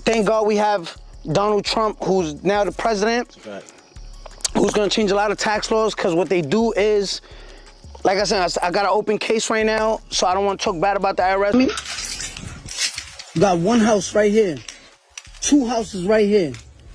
thank God we have Donald Trump, who's now the president, who's gonna change a lot of tax laws, because what they do is, like I said, I got an open case right now, so I don't want to talk bad about the IRS. You got one house right here, 2 houses right here,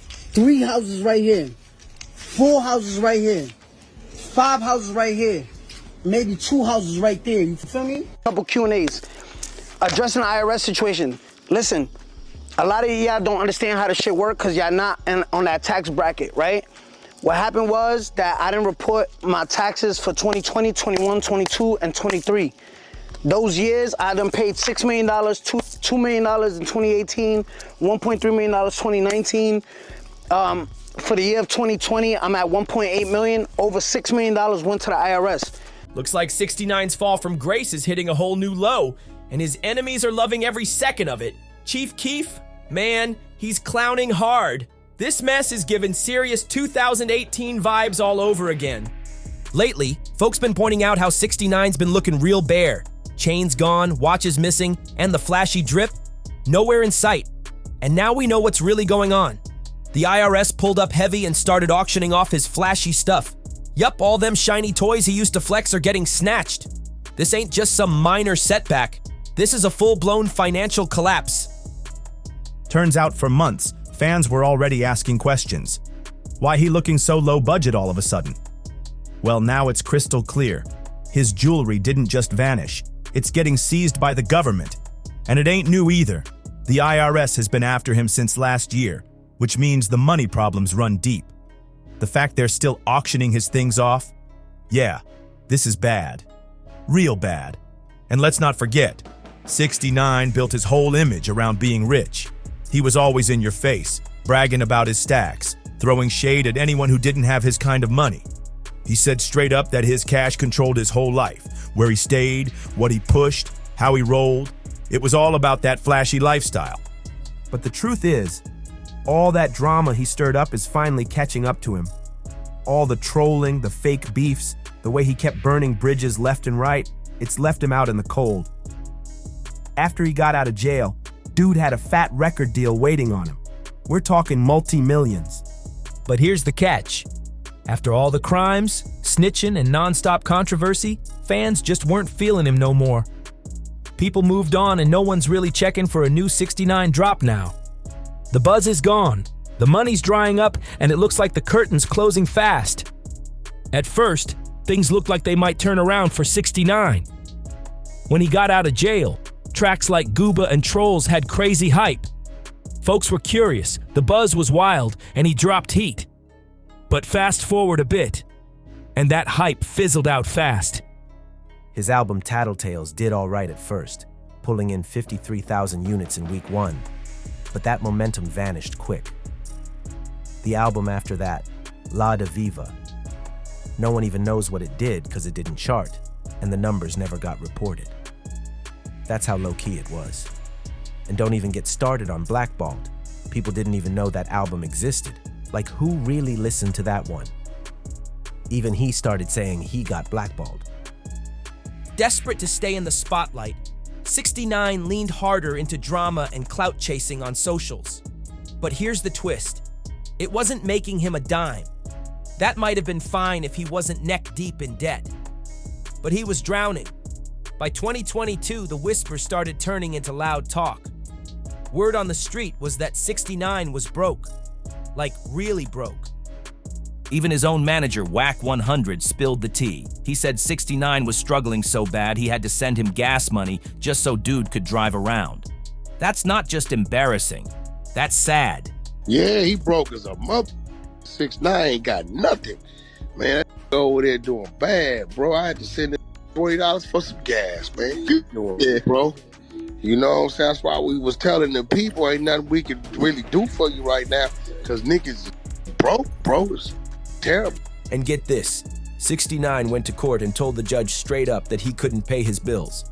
3 houses right here, 4 houses right here, 5 houses right here, maybe 2 houses right there. You feel me? Couple Q&As addressing the IRS situation. Listen, a lot of y'all don't understand how the shit work because y'all not on that tax bracket, right? What happened was that I didn't report my taxes for 2020, 21, 22, and 23. Those years, I done paid $6 million, $2 million in 2018, $1.3 million 2019. For the year of 2020, I'm at $1.8 million. Over $6 million went to the IRS. Looks like 6ix9ine's fall from grace is hitting a whole new low, and his enemies are loving every second of it. Chief Keef, man, he's clowning hard. This mess is giving serious 2018 vibes all over again. Lately, folks been pointing out how 6ix9ine's been looking real bare. Chains gone, watches missing, and the flashy drip, nowhere in sight. And now we know what's really going on. The IRS pulled up heavy and started auctioning off his flashy stuff. Yup, all them shiny toys he used to flex are getting snatched. This ain't just some minor setback. This is a full-blown financial collapse. Turns out for months, fans were already asking questions. Why he looking so low budget all of a sudden? Well, now it's crystal clear. His jewelry didn't just vanish. It's getting seized by the government. And it ain't new either. The IRS has been after him since last year, which means the money problems run deep. The fact they're still auctioning his things off? Yeah, this is bad. Real bad. And let's not forget, 6ix9ine built his whole image around being rich. He was always in your face, bragging about his stacks, throwing shade at anyone who didn't have his kind of money. He said straight up that his cash controlled his whole life, where he stayed, what he pushed, how he rolled. It was all about that flashy lifestyle. But the truth is, all that drama he stirred up is finally catching up to him. All the trolling, the fake beefs, the way he kept burning bridges left and right, it's left him out in the cold. After he got out of jail, dude had a fat record deal waiting on him. We're talking multi-millions. But here's the catch. After all the crimes, snitching, and non-stop controversy, fans just weren't feeling him no more. People moved on and no one's really checking for a new 6ix9ine drop now. The buzz is gone, the money's drying up, and it looks like the curtain's closing fast. At first, things looked like they might turn around for 6ix9ine. When he got out of jail, tracks like Gooba and Trolls had crazy hype. Folks were curious, the buzz was wild, and he dropped heat. But fast forward a bit, and that hype fizzled out fast. His album Tattletales did all right at first, pulling in 53,000 units in week 1. But that momentum vanished quick. The album after that, La Da Viva. No one even knows what it did because it didn't chart, and the numbers never got reported. That's how low-key it was. And don't even get started on Blackballed. People didn't even know that album existed. Like, who really listened to that one? Even he started saying he got blackballed. Desperate to stay in the spotlight, 6ix9ine leaned harder into drama and clout chasing on socials. But here's the twist. It wasn't making him a dime. That might have been fine if he wasn't neck deep in debt. But he was drowning. By 2022, the whisper started turning into loud talk. Word on the street was that 6ix9ine was broke. Like, really broke. Even his own manager, Whack 100, spilled the tea. He said 6ix9ine was struggling so bad he had to send him gas money just so dude could drive around. That's not just embarrassing. That's sad. Yeah, he broke as a mother. 6ix9ine ain't got nothing. Man, that over there doing bad, bro. I had to send him $20 for some gas, man. Yeah, bro. You know what I'm saying? That's why we was telling the people ain't nothing we can really do for you right now, because niggas broke, bro. It's terrible. And get this, 6ix9ine went to court and told the judge straight up that he couldn't pay his bills.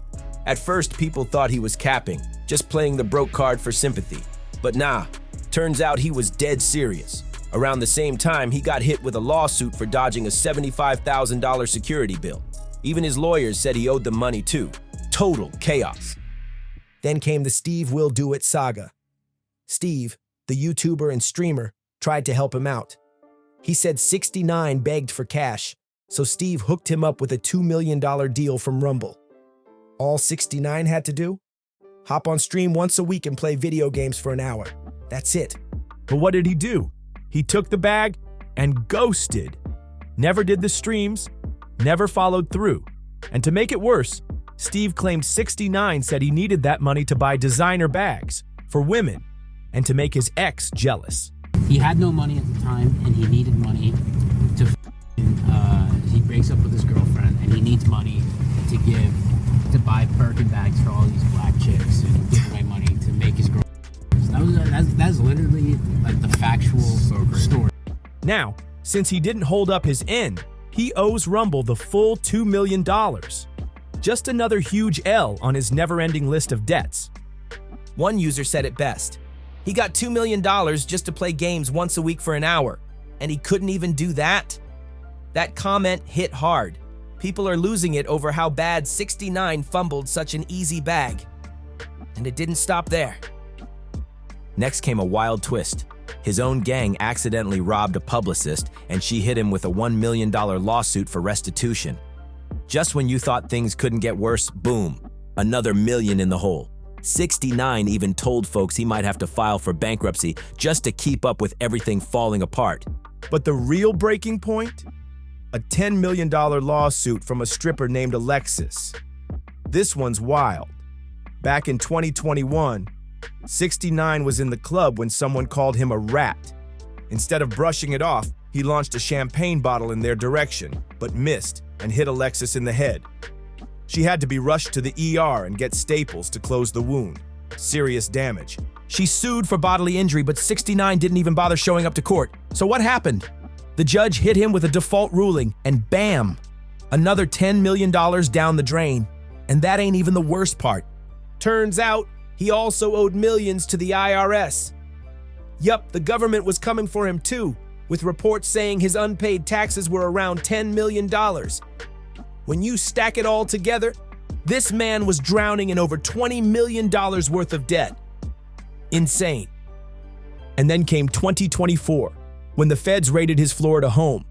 At first, people thought he was capping, just playing the broke card for sympathy. But nah, turns out he was dead serious. Around the same time, he got hit with a lawsuit for dodging a $75,000 security bill. Even his lawyers said he owed them money too. Total chaos. Then came the Steve Will Do It saga. Steve, the YouTuber and streamer, tried to help him out. He said 6ix9ine begged for cash, so Steve hooked him up with a $2 million deal from Rumble. All 6ix9ine had to do? Hop on stream once a week and play video games for an hour. That's it. But what did he do? He took the bag and ghosted. Never did the streams, never followed through. And to make it worse, Steve claimed 6ix9ine said he needed that money to buy designer bags for women and to make his ex jealous. He had no money at the time, and he needed money to. He breaks up with his girlfriend, and he needs money to buy Birkin bags for all these black chicks and give away money to make his girl. That's literally like the factual story. Now, since he didn't hold up his end, he owes Rumble the full $2 million. Just another huge L on his never-ending list of debts. One user said it best. He got $2 million just to play games once a week for an hour, and he couldn't even do that? That comment hit hard. People are losing it over how bad 6ix9ine fumbled such an easy bag. And it didn't stop there. Next came a wild twist. His own gang accidentally robbed a publicist, and she hit him with a $1 million lawsuit for restitution. Just when you thought things couldn't get worse, boom, another million in the hole. 6ix9ine even told folks he might have to file for bankruptcy just to keep up with everything falling apart. But the real breaking point? A $10 million lawsuit from a stripper named Alexis. This one's wild. Back in 2021, 6ix9ine was in the club when someone called him a rat. Instead of brushing it off, he launched a champagne bottle in their direction, but missed and hit Alexis in the head. She had to be rushed to the ER and get staples to close the wound. Serious damage. She sued for bodily injury, but 6ix9ine didn't even bother showing up to court. So what happened? The judge hit him with a default ruling, and bam! Another $10 million down the drain. And that ain't even the worst part. Turns out, he also owed millions to the IRS. Yup, the government was coming for him too, with reports saying his unpaid taxes were around $10 million. When you stack it all together, this man was drowning in over $20 million worth of debt. Insane. And then came 2024, when the feds raided his Florida home.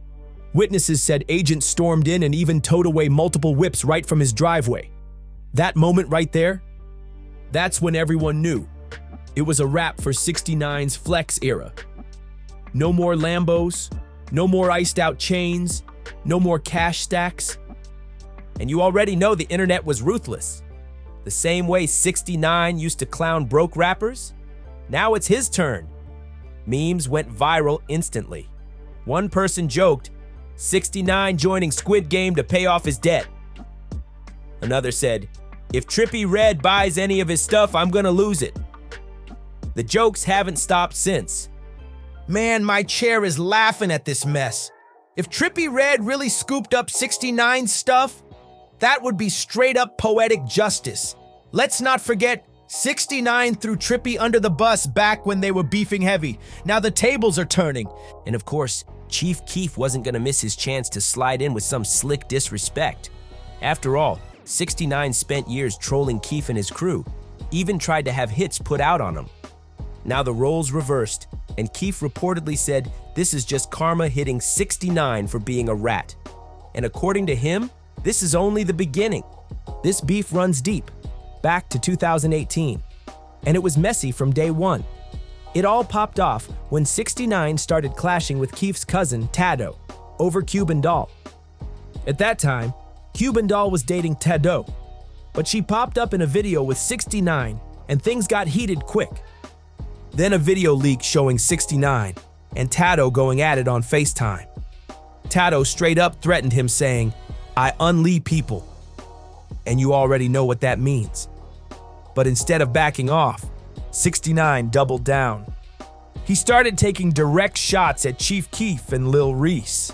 Witnesses said agents stormed in and even towed away multiple whips right from his driveway. That moment right there, that's when everyone knew. It was a wrap for 6ix9ine's flex era. No more Lambos, no more iced out chains, no more cash stacks. And you already know the internet was ruthless. The same way 6ix9ine used to clown broke rappers, now it's his turn. Memes went viral instantly. One person joked, 6ix9ine joining Squid Game to pay off his debt. Another said, if Trippie Redd buys any of his stuff, I'm gonna lose it. The jokes haven't stopped since. Man, my chair is laughing at this mess. If Trippie Redd really scooped up 6ix9ine's stuff, that would be straight up poetic justice. Let's not forget 6ix9ine threw Trippie under the bus back when they were beefing heavy. Now the tables are turning. And of course, Chief Keef wasn't gonna miss his chance to slide in with some slick disrespect. After all, 6ix9ine spent years trolling Keef and his crew, even tried to have hits put out on him. Now the roles reversed, and Keef reportedly said this is just karma hitting 6ix9ine for being a rat. And according to him, this is only the beginning. This beef runs deep, back to 2018, and it was messy from day one. It all popped off when 6ix9ine started clashing with Keef's cousin, Tado, over Cuban Doll. At that time, Cuban Doll was dating Tado, but she popped up in a video with 6ix9ine, and things got heated quick. Then a video leaked showing 6ix9ine and Tado going at it on FaceTime. Tado straight up threatened him saying, I unlee people. And you already know what that means. But instead of backing off, 6ix9ine doubled down. He started taking direct shots at Chief Keef and Lil Reese.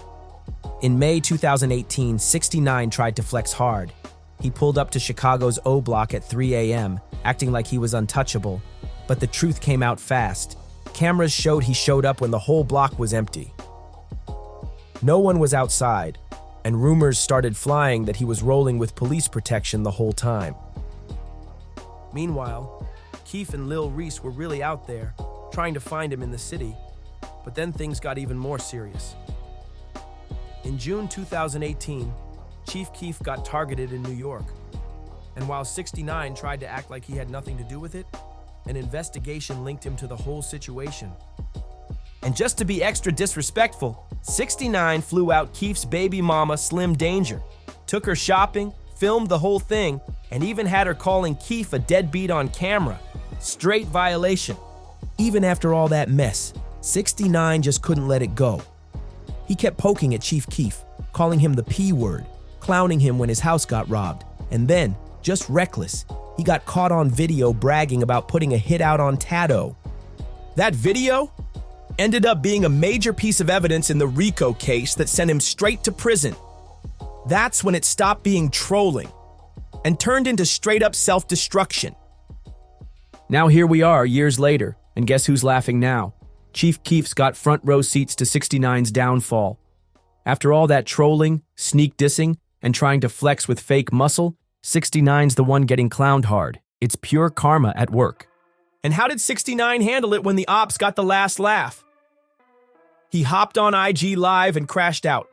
In May 2018, 6ix9ine tried to flex hard. He pulled up to Chicago's O Block at 3 a.m., acting like he was untouchable. But the truth came out fast. Cameras showed he showed up when the whole block was empty. No one was outside, and rumors started flying that he was rolling with police protection the whole time. Meanwhile, Keef and Lil Reese were really out there, trying to find him in the city. But then things got even more serious. In June 2018, Chief Keef got targeted in New York. And while 6ix9ine tried to act like he had nothing to do with it, an investigation linked him to the whole situation. And just to be extra disrespectful, 6ix9ine flew out Keef's baby mama, Slim Danger, took her shopping, filmed the whole thing, and even had her calling Keef a deadbeat on camera. Straight violation. Even after all that mess, 6ix9ine just couldn't let it go. He kept poking at Chief Keef, calling him the P word, clowning him when his house got robbed, and then, just reckless, he got caught on video bragging about putting a hit out on Tato. That video ended up being a major piece of evidence in the RICO case that sent him straight to prison. That's when it stopped being trolling and turned into straight-up self-destruction. Now here we are years later, and guess who's laughing now? Chief Keef's got front row seats to 6ix9ine's downfall. After all that trolling, sneak dissing, and trying to flex with fake muscle, 6ix9ine's the one getting clowned hard. It's pure karma at work. And how did 6ix9ine handle it when the ops got the last laugh? He hopped on IG Live and crashed out.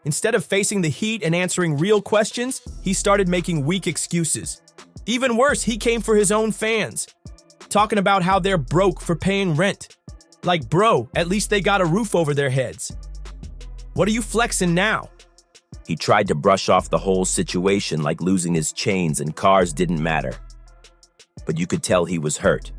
Instead of facing the heat and answering real questions, he started making weak excuses. Even worse, he came for his own fans, talking about how they're broke for paying rent. Like, bro, at least they got a roof over their heads. What are you flexing now? He tried to brush off the whole situation like losing his chains and cars didn't matter. But you could tell he was hurt.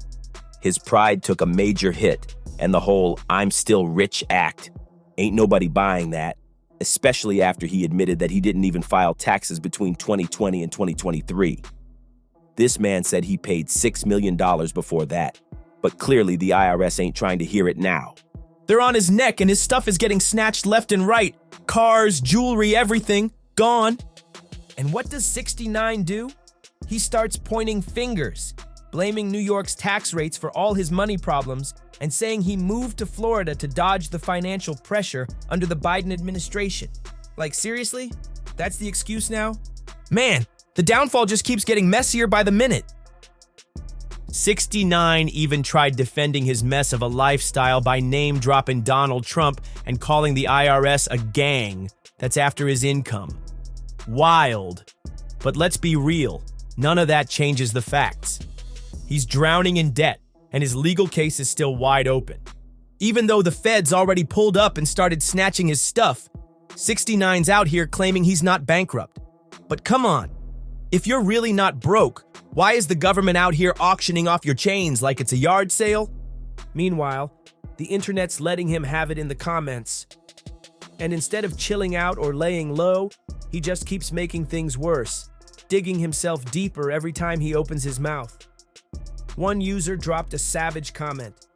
His pride took a major hit, and the whole "I'm still rich" act. Ain't nobody buying that, especially after he admitted that he didn't even file taxes between 2020 and 2023. This man said he paid $6 million before that, but clearly the IRS ain't trying to hear it now. They're on his neck and his stuff is getting snatched left and right. Cars, jewelry, everything, gone. And what does 6ix9ine do? He starts pointing fingers, blaming New York's tax rates for all his money problems and saying he moved to Florida to dodge the financial pressure under the Biden administration. Like, seriously? That's the excuse now? Man, the downfall just keeps getting messier by the minute. 6ix9ine even tried defending his mess of a lifestyle by name-dropping Donald Trump and calling the IRS a gang that's after his income. Wild. But let's be real, none of that changes the facts. He's drowning in debt, and his legal case is still wide open. Even though the feds already pulled up and started snatching his stuff, 6ix9ine's out here claiming he's not bankrupt. But come on, if you're really not broke, why is the government out here auctioning off your chains like it's a yard sale? Meanwhile, the internet's letting him have it in the comments. And instead of chilling out or laying low, he just keeps making things worse, digging himself deeper every time he opens his mouth. One user dropped a savage comment.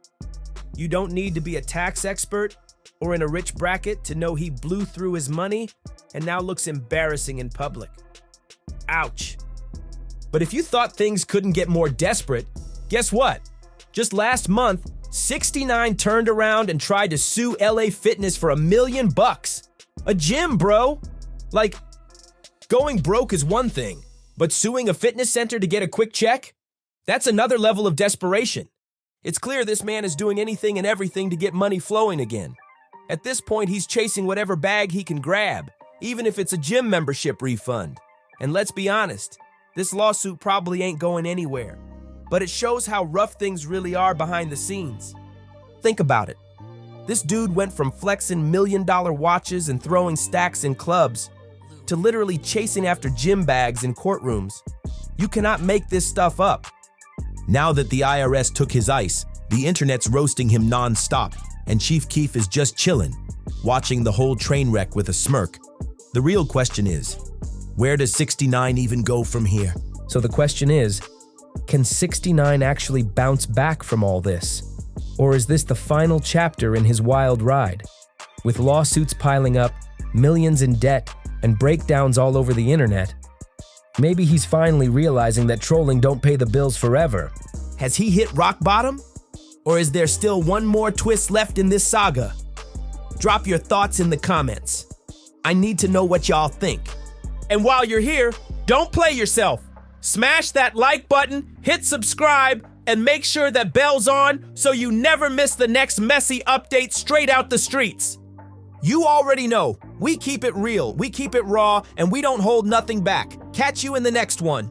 You don't need to be a tax expert or in a rich bracket to know he blew through his money and now looks embarrassing in public. Ouch. But if you thought things couldn't get more desperate, guess what? Just last month, 6ix9ine turned around and tried to sue LA Fitness for $1 million. A gym, bro. Like, going broke is one thing, but suing a fitness center to get a quick check? That's another level of desperation. It's clear this man is doing anything and everything to get money flowing again. At this point, he's chasing whatever bag he can grab, even if it's a gym membership refund. And let's be honest, this lawsuit probably ain't going anywhere, but it shows how rough things really are behind the scenes. Think about it. This dude went from flexing $1 million watches and throwing stacks in clubs to literally chasing after gym bags in courtrooms. You cannot make this stuff up. Now that the IRS took his ice, the internet's roasting him non-stop, and Chief Keef is just chillin', watching the whole train wreck with a smirk. The real question is, where does 6ix9ine even go from here? So the question is, can 6ix9ine actually bounce back from all this? Or is this the final chapter in his wild ride? With lawsuits piling up, millions in debt, and breakdowns all over the internet, maybe he's finally realizing that trolling don't pay the bills forever. Has he hit rock bottom? Or is there still one more twist left in this saga? Drop your thoughts in the comments. I need to know what y'all think. And while you're here, don't play yourself. Smash that like button, hit subscribe, and make sure that bell's on so you never miss the next messy update straight out the streets. You already know, we keep it real, we keep it raw, and we don't hold nothing back. Catch you in the next one.